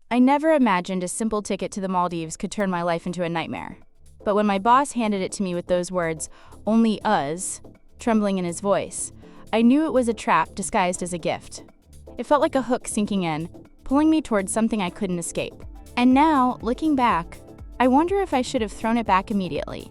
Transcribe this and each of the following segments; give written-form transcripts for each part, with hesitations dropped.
I never imagined a simple ticket to the Maldives could turn my life into a nightmare. But when my boss handed it to me with those words, "only us," trembling in his voice, I knew it was a trap disguised as a gift. It felt like a hook sinking in, pulling me towards something I couldn't escape. And now, looking back, I wonder if I should have thrown it back immediately.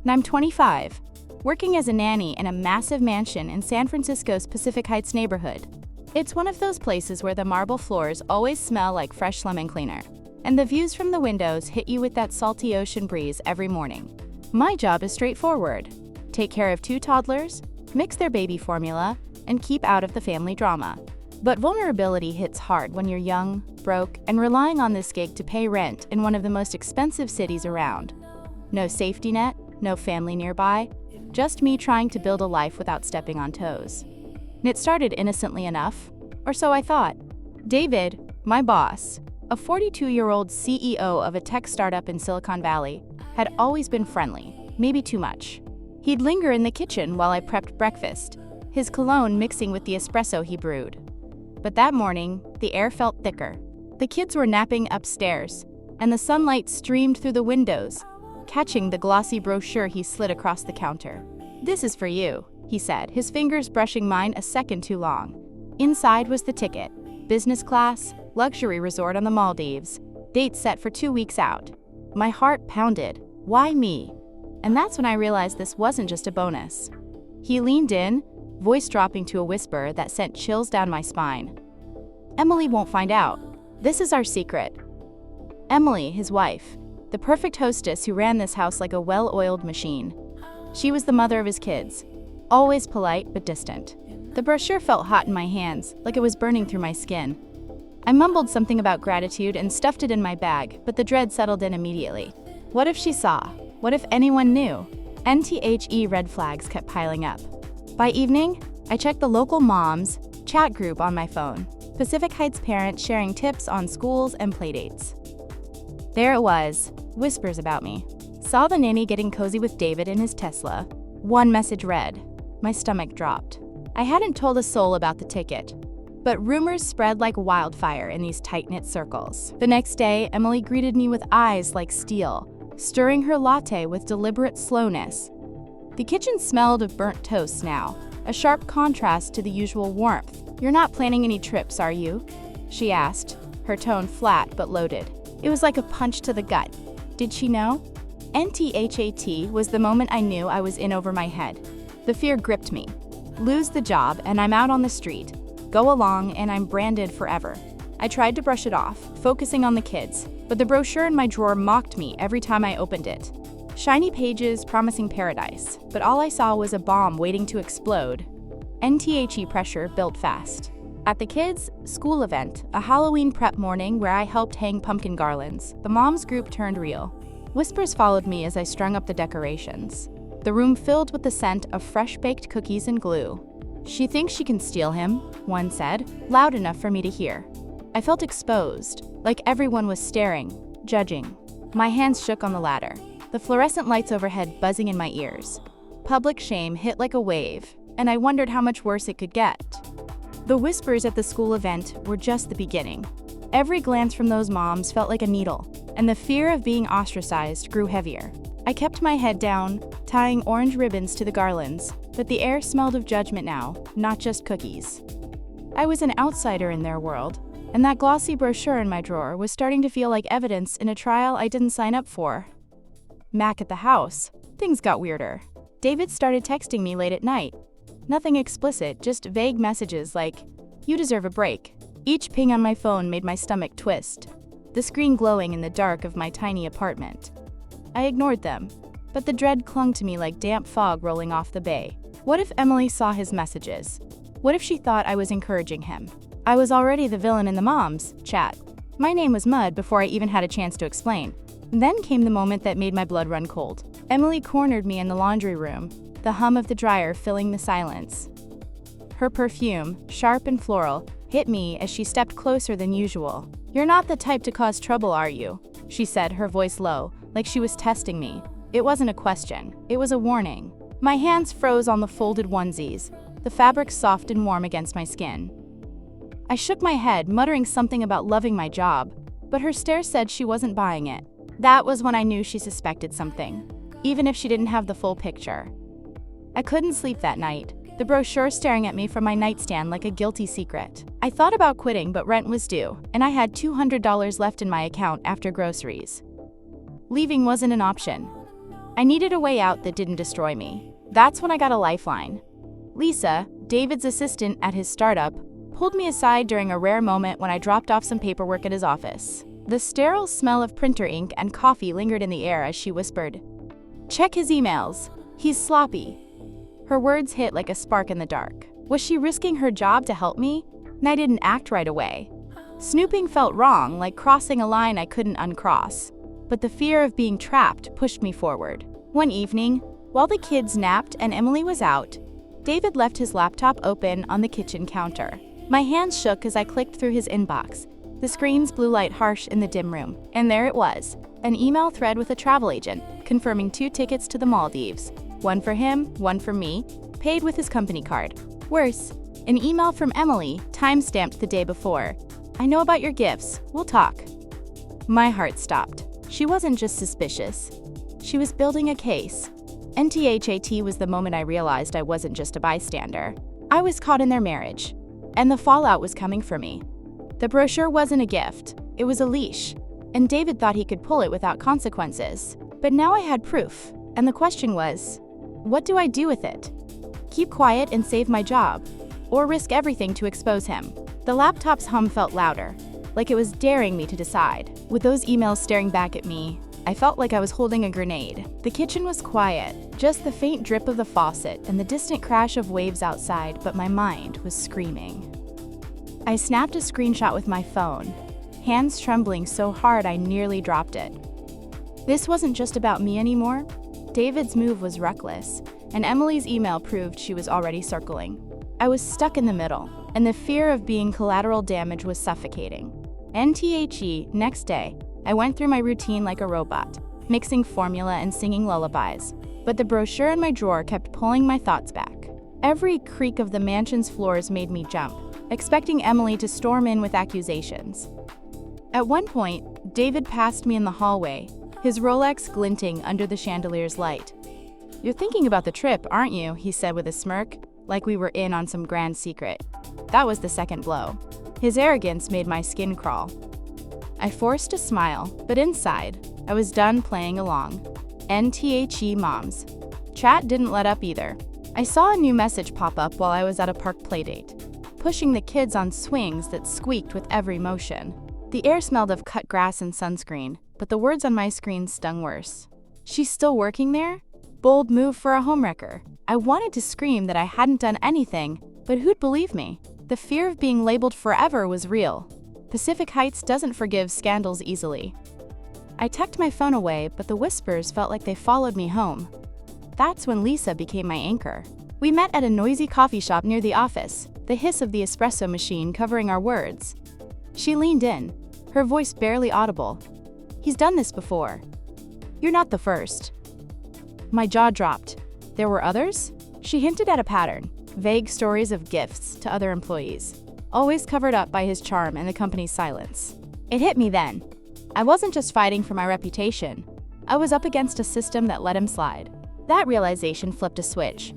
And I'm 25, working as a nanny in a massive mansion in San Francisco's Pacific Heights neighborhood. It's one of those places where the marble floors always smell like fresh lemon cleaner, and the views from the windows hit you with that salty ocean breeze every morning. My job is straightforward: take care of 2 toddlers, mix their baby formula, and keep out of the family drama. But vulnerability hits hard when you're young, broke, and relying on this gig to pay rent in one of the most expensive cities around. No safety net, no family nearby, just me trying to build a life without stepping on toes. And it started innocently enough, or so I thought. David, my boss, a 42-year-old CEO of a tech startup in Silicon Valley, had always been friendly, maybe too much. He'd linger in the kitchen while I prepped breakfast, his cologne mixing with the espresso he brewed. But that morning, the air felt thicker. The kids were napping upstairs, and the sunlight streamed through the windows, catching the glossy brochure he slid across the counter. "This is for you," he said, his fingers brushing mine a second too long. Inside was the ticket: business class, luxury resort on the Maldives, date set for 2 weeks out. My heart pounded. Why me? And that's when I realized this wasn't just a bonus. He leaned in, voice dropping to a whisper that sent chills down my spine. "Emily won't find out. This is our secret." Emily, his wife, the perfect hostess who ran this house like a well-oiled machine. She was the mother of his kids, always polite but distant. The brochure felt hot in my hands, like it was burning through my skin. I mumbled something about gratitude and stuffed it in my bag, but the dread settled in immediately. What if she saw? What if anyone knew? NTHE red flags kept piling up. By evening, I checked the local moms chat group on my phone, Pacific Heights parents sharing tips on schools and playdates. There it was, whispers about me. Saw the nanny getting cozy with David in his Tesla. One message read. My stomach dropped. I hadn't told a soul about the ticket, but rumors spread like wildfire in these tight-knit circles. The next day, Emily greeted me with eyes like steel, stirring her latte with deliberate slowness. The kitchen smelled of burnt toast now, a sharp contrast to the usual warmth. "You're not planning any trips, are you?" she asked, her tone flat but loaded. It was like a punch to the gut. Did she know? NTHAT was the moment I knew I was in over my head. The fear gripped me. Lose the job and I'm out on the street. Go along and I'm branded forever. I tried to brush it off, focusing on the kids, but the brochure in my drawer mocked me every time I opened it. Shiny pages promising paradise, but all I saw was a bomb waiting to explode. NTHE pressure built fast. At the kids' school event, a Halloween prep morning where I helped hang pumpkin garlands, the moms group turned real. Whispers followed me as I strung up the decorations. The room filled with the scent of fresh-baked cookies and glue. "She thinks she can steal him," one said, loud enough for me to hear. I felt exposed, like everyone was staring, judging. My hands shook on the ladder, the fluorescent lights overhead buzzing in my ears. Public shame hit like a wave, and I wondered how much worse it could get. The whispers at the school event were just the beginning. Every glance from those moms felt like a needle, and the fear of being ostracized grew heavier. I kept my head down, tying orange ribbons to the garlands, but the air smelled of judgment now, not just cookies. I was an outsider in their world, and that glossy brochure in my drawer was starting to feel like evidence in a trial I didn't sign up for. Back at the house, things got weirder. David started texting me late at night. Nothing explicit, just vague messages like, "You deserve a break." Each ping on my phone made my stomach twist, the screen glowing in the dark of my tiny apartment. I ignored them, but the dread clung to me like damp fog rolling off the bay. What if Emily saw his messages? What if she thought I was encouraging him? I was already the villain in the moms chat. My name was Mud before I even had a chance to explain. Then came the moment that made my blood run cold. Emily cornered me in the laundry room, the hum of the dryer filling the silence. Her perfume, sharp and floral, hit me as she stepped closer than usual. "You're not the type to cause trouble, are you?" she said, her voice low, like she was testing me. It wasn't a question, it was a warning. My hands froze on the folded onesies, the fabric soft and warm against my skin. I shook my head, muttering something about loving my job, but her stare said she wasn't buying it. That was when I knew she suspected something, even if she didn't have the full picture. I couldn't sleep that night, the brochure staring at me from my nightstand like a guilty secret. I thought about quitting, but rent was due, and I had $200 left in my account after groceries. Leaving wasn't an option. I needed a way out that didn't destroy me. That's when I got a lifeline. Lisa, David's assistant at his startup, pulled me aside during a rare moment when I dropped off some paperwork at his office. The sterile smell of printer ink and coffee lingered in the air as she whispered, "Check his emails. He's sloppy." Her words hit like a spark in the dark. Was she risking her job to help me? And I didn't act right away. Snooping felt wrong, like crossing a line I couldn't uncross. But the fear of being trapped pushed me forward. One evening, while the kids napped and Emily was out, David left his laptop open on the kitchen counter. My hands shook as I clicked through his inbox, the screen's blue light harsh in the dim room. And there it was, an email thread with a travel agent, confirming 2 tickets to the Maldives. One for him, one for me, paid with his company card. Worse, an email from Emily, time-stamped the day before. "I know about your gifts, we'll talk." My heart stopped. She wasn't just suspicious. She was building a case. NTHAT was the moment I realized I wasn't just a bystander. I was caught in their marriage, and the fallout was coming for me. The brochure wasn't a gift, it was a leash, and David thought he could pull it without consequences. But now I had proof, and the question was, what do I do with it? Keep quiet and save my job, or risk everything to expose him? The laptop's hum felt louder, like it was daring me to decide. With those emails staring back at me, I felt like I was holding a grenade. The kitchen was quiet, just the faint drip of the faucet and the distant crash of waves outside, but my mind was screaming. I snapped a screenshot with my phone, hands trembling so hard I nearly dropped it. This wasn't just about me anymore. David's move was reckless, and Emily's email proved she was already circling. I was stuck in the middle, and the fear of being collateral damage was suffocating. NTHE, next day, I went through my routine like a robot, mixing formula and singing lullabies. But the brochure in my drawer kept pulling my thoughts back. Every creak of the mansion's floors made me jump, expecting Emily to storm in with accusations. At one point, David passed me in the hallway, his Rolex glinting under the chandelier's light. "You're thinking about the trip, aren't you?" he said with a smirk, like we were in on some grand secret. That was the second blow. His arrogance made my skin crawl. I forced a smile, but inside, I was done playing along. NTHE moms. Chat didn't let up either. I saw a new message pop up while I was at a park playdate, pushing the kids on swings that squeaked with every motion. The air smelled of cut grass and sunscreen, but the words on my screen stung worse. "She's still working there? Bold move for a homewrecker." I wanted to scream that I hadn't done anything, but who'd believe me? The fear of being labeled forever was real. Pacific Heights doesn't forgive scandals easily. I tucked my phone away, but the whispers felt like they followed me home. That's when Lisa became my anchor. We met at a noisy coffee shop near the office, the hiss of the espresso machine covering our words. She leaned in, her voice barely audible. "He's done this before. You're not the first." My jaw dropped. There were others? She hinted at a pattern, vague stories of gifts to other employees, always covered up by his charm and the company's silence. It hit me then. I wasn't just fighting for my reputation. I was up against a system that let him slide. That realization flipped a switch.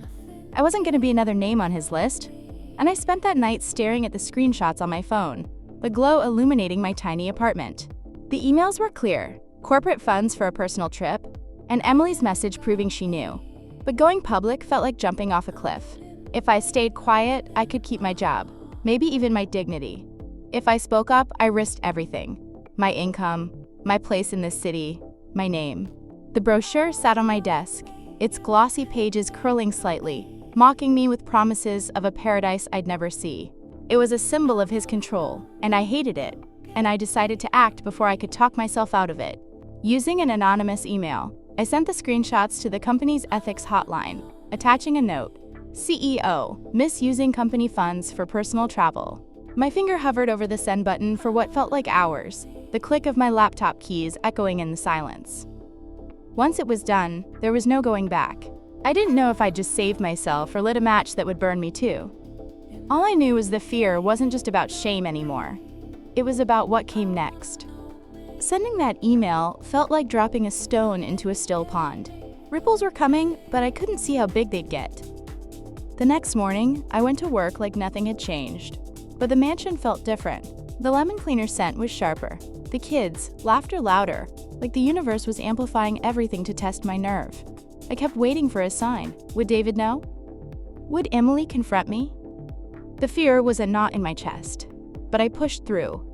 I wasn't going to be another name on his list, and I spent that night staring at the screenshots on my phone, the glow illuminating my tiny apartment. The emails were clear, corporate funds for a personal trip, and Emily's message proving she knew. But going public felt like jumping off a cliff. If I stayed quiet, I could keep my job, maybe even my dignity. If I spoke up, I risked everything. My income, my place in this city, my name. The brochure sat on my desk, its glossy pages curling slightly, mocking me with promises of a paradise I'd never see. It was a symbol of his control, and I hated it, and I decided to act before I could talk myself out of it. Using an anonymous email, I sent the screenshots to the company's ethics hotline, attaching a note. CEO, misusing company funds for personal travel. My finger hovered over the send button for what felt like hours, the click of my laptop keys echoing in the silence. Once it was done, there was no going back. I didn't know if I'd just save myself or lit a match that would burn me too. All I knew was the fear wasn't just about shame anymore. It was about what came next. Sending that email felt like dropping a stone into a still pond. Ripples were coming, but I couldn't see how big they'd get. The next morning, I went to work like nothing had changed. But the mansion felt different. The lemon cleaner scent was sharper. The kids, laughter louder, like the universe was amplifying everything to test my nerve. I kept waiting for a sign. Would David know? Would Emily confront me? The fear was a knot in my chest, but I pushed through,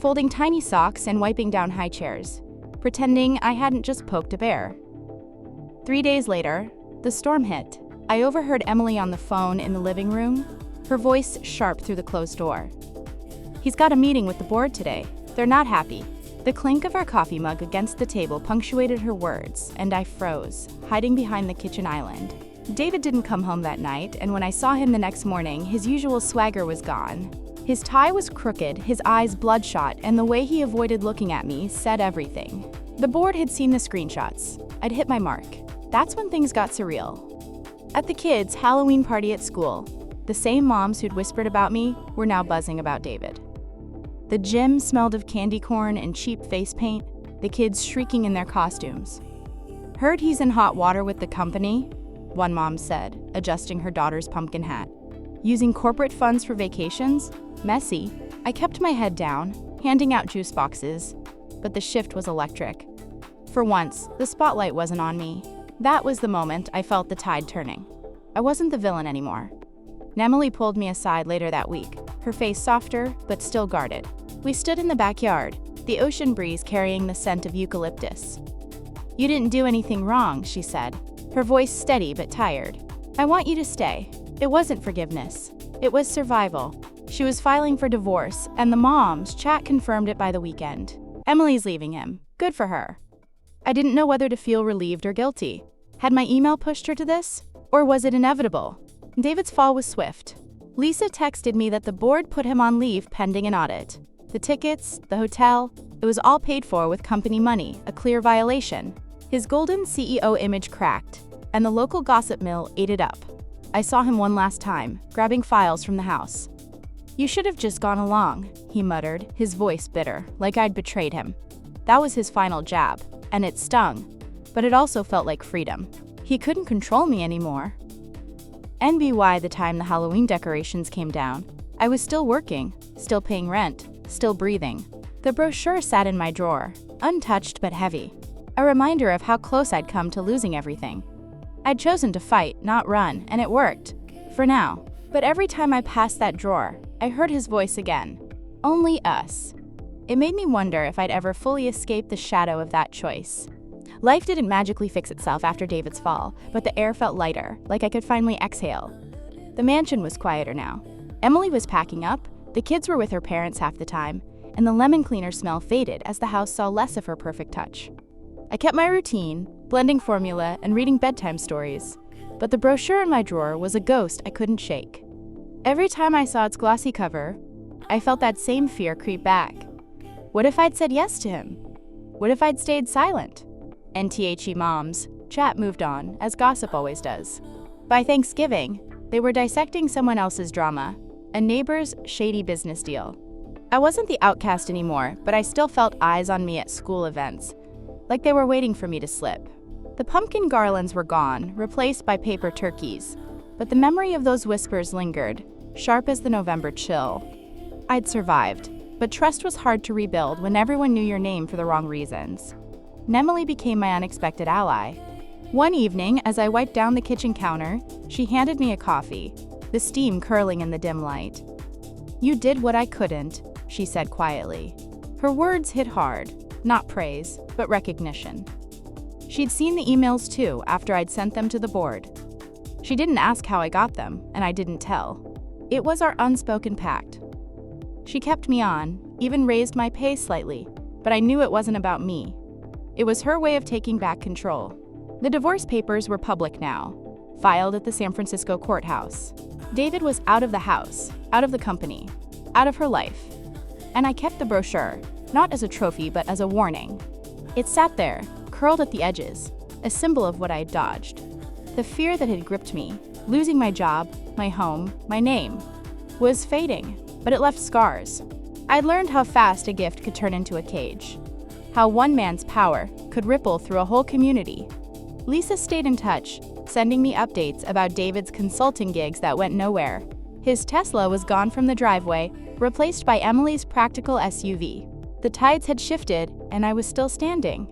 folding tiny socks and wiping down high chairs, pretending I hadn't just poked a bear. 3 days later, the storm hit. I overheard Emily on the phone in the living room, her voice sharp through the closed door. He's got a meeting with the board today. They're not happy. The clink of our coffee mug against the table punctuated her words, and I froze, hiding behind the kitchen island. David didn't come home that night, and when I saw him the next morning, his usual swagger was gone. His tie was crooked, his eyes bloodshot, and the way he avoided looking at me said everything. The board had seen the screenshots. I'd hit my mark. That's when things got surreal. At the kids' Halloween party at school, the same moms who'd whispered about me were now buzzing about David. The gym smelled of candy corn and cheap face paint, the kids shrieking in their costumes. Heard he's in hot water with the company, one mom said, adjusting her daughter's pumpkin hat. Using corporate funds for vacations? Messy. I kept my head down, handing out juice boxes, but the shift was electric. For once, the spotlight wasn't on me. That was the moment I felt the tide turning. I wasn't the villain anymore. Emily pulled me aside later that week, her face softer, but still guarded. We stood in the backyard, the ocean breeze carrying the scent of eucalyptus. You didn't do anything wrong, she said, her voice steady but tired. I want you to stay. It wasn't forgiveness. It was survival. She was filing for divorce, and the moms' chat confirmed it by the weekend. Emily's leaving him. Good for her. I didn't know whether to feel relieved or guilty. Had my email pushed her to this? Or was it inevitable? David's fall was swift. Lisa texted me that the board put him on leave pending an audit. The tickets, the hotel, it was all paid for with company money, a clear violation. His golden CEO image cracked, and the local gossip mill ate it up. I saw him one last time, grabbing files from the house. You should have just gone along, he muttered, his voice bitter, like I'd betrayed him. That was his final jab, and it stung, but it also felt like freedom. He couldn't control me anymore. NBY the time the Halloween decorations came down, I was still working, still paying rent, still breathing. The brochure sat in my drawer, untouched but heavy, a reminder of how close I'd come to losing everything. I'd chosen to fight, not run, and it worked. For now. But every time I passed that drawer, I heard his voice again. Only us. It made me wonder if I'd ever fully escape the shadow of that choice. Life didn't magically fix itself after David's fall, but the air felt lighter, like I could finally exhale. The mansion was quieter now. Emily was packing up, the kids were with her parents half the time, and the lemon cleaner smell faded as the house saw less of her perfect touch. I kept my routine, blending formula and reading bedtime stories, but the brochure in my drawer was a ghost I couldn't shake. Every time I saw its glossy cover, I felt that same fear creep back. What if I'd said yes to him? What if I'd stayed silent? NTHE moms, chat moved on, as gossip always does. By Thanksgiving, they were dissecting someone else's drama, a neighbor's shady business deal. I wasn't the outcast anymore, but I still felt eyes on me at school events, like they were waiting for me to slip. The pumpkin garlands were gone, replaced by paper turkeys, but the memory of those whispers lingered, sharp as the November chill. I'd survived, but trust was hard to rebuild when everyone knew your name for the wrong reasons. Emily became my unexpected ally. One evening, as I wiped down the kitchen counter, she handed me a coffee, the steam curling in the dim light. You did what I couldn't, she said quietly. Her words hit hard, not praise, but recognition. She'd seen the emails too after I'd sent them to the board. She didn't ask how I got them, and I didn't tell. It was our unspoken pact. She kept me on, even raised my pay slightly, but I knew it wasn't about me. It was her way of taking back control. The divorce papers were public now, filed at the San Francisco courthouse. David was out of the house, out of the company, out of her life. And I kept the brochure, not as a trophy but as a warning. It sat there, curled at the edges, a symbol of what I had dodged. The fear that had gripped me, losing my job, my home, my name, was fading, but it left scars. I'd learned how fast a gift could turn into a cage, how one man's power could ripple through a whole community. Lisa stayed in touch, sending me updates about David's consulting gigs that went nowhere. His Tesla was gone from the driveway, replaced by Emily's practical SUV. The tides had shifted, and I was still standing.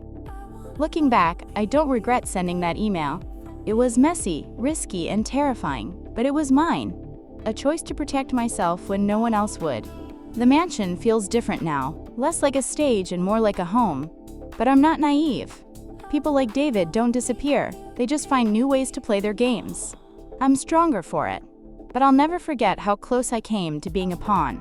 Looking back, I don't regret sending that email. It was messy, risky, and terrifying, but it was mine. A choice to protect myself when no one else would. The mansion feels different now, less like a stage and more like a home. But I'm not naive. People like David don't disappear, they just find new ways to play their games. I'm stronger for it. But I'll never forget how close I came to being a pawn.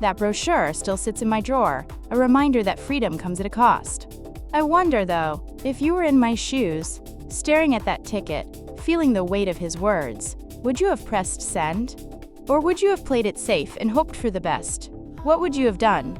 That brochure still sits in my drawer, a reminder that freedom comes at a cost. I wonder, though, if you were in my shoes, staring at that ticket, feeling the weight of his words, would you have pressed send? Or would you have played it safe and hoped for the best? What would you have done?